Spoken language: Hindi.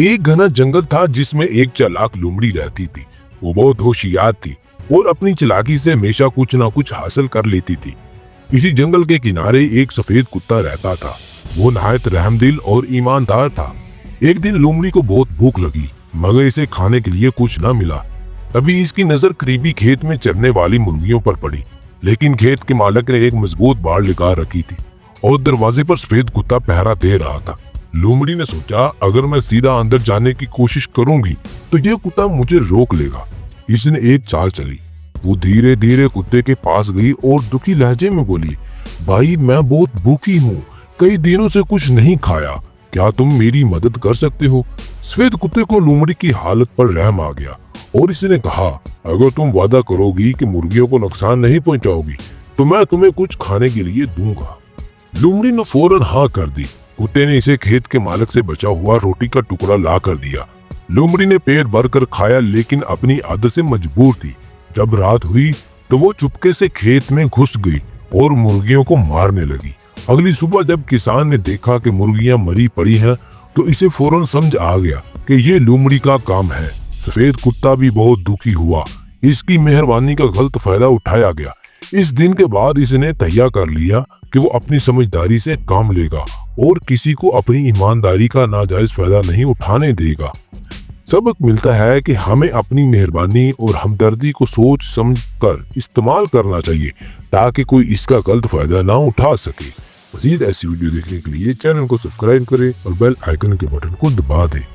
एक घना जंगल था जिसमें एक चालाक लोमड़ी रहती थी। वो बहुत होशियार थी और अपनी चालाकी से हमेशा कुछ ना कुछ हासिल कर लेती थी। इसी जंगल के किनारे एक सफेद कुत्ता रहता था। वो नहायत रहमदिल और ईमानदार था। एक दिन लोमड़ी को बहुत भूख लगी मगर इसे खाने के लिए कुछ न मिला। तभी इसकी नजर करीबी खेत में चरने वाली मुर्गियों पर पड़ी, लेकिन खेत के मालिक ने एक मजबूत बाड़ लगा रखी थी और दरवाजे पर सफेद कुत्ता पहरा दे रहा था। लोमड़ी ने सोचा, अगर मैं सीधा अंदर जाने की कोशिश करूंगी तो यह कुत्ता मुझे रोक लेगा। इसने एक चाल चली। वो धीरे धीरे कुत्ते के पास गई और दुखी लहजे में बोली, भाई मैं बहुत भूखी हूँ, कई दिनों से कुछ नहीं खाया, क्या तुम मेरी मदद कर सकते हो? सफेद कुत्ते को लोमड़ी की हालत पर रहम आ गया और इसने कहा, अगर तुम वादा करोगी कि मुर्गियों को नुकसान नहीं पहुंचाओगी तो मैं तुम्हें कुछ खाने के लिए दूंगा। लोमड़ी ने फौरन हाँ कर दी। कुत्ते ने इसे खेत के मालिक से बचा हुआ रोटी का टुकड़ा ला कर दिया। लोमड़ी ने पेट भर कर खाया लेकिन अपनी आदत से मजबूर थी। जब रात हुई तो वो चुपके से खेत में घुस गई और मुर्गियों को मारने लगी। अगली सुबह जब किसान ने देखा कि मुर्गियां मरी पड़ी हैं तो इसे फौरन समझ आ गया कि ये लोमड़ी का काम है। सफेद कुत्ता भी बहुत दुखी हुआ। इसकी मेहरबानी का गलत फायदा उठाया गया। इस दिन के बाद इसने तय कर लिया कि वो अपनी समझदारी से काम लेगा और किसी को अपनी ईमानदारी का नाजायज फायदा नहीं उठाने देगा। सबक मिलता है कि हमें अपनी मेहरबानी और हमदर्दी को सोच समझ कर इस्तेमाल करना चाहिए ताकि कोई इसका गलत फायदा ना उठा सके। मज़ीद ऐसी वीडियो देखने के लिए चैनल को सब्सक्राइब करें और बेल आइकन के बटन को दबा दें।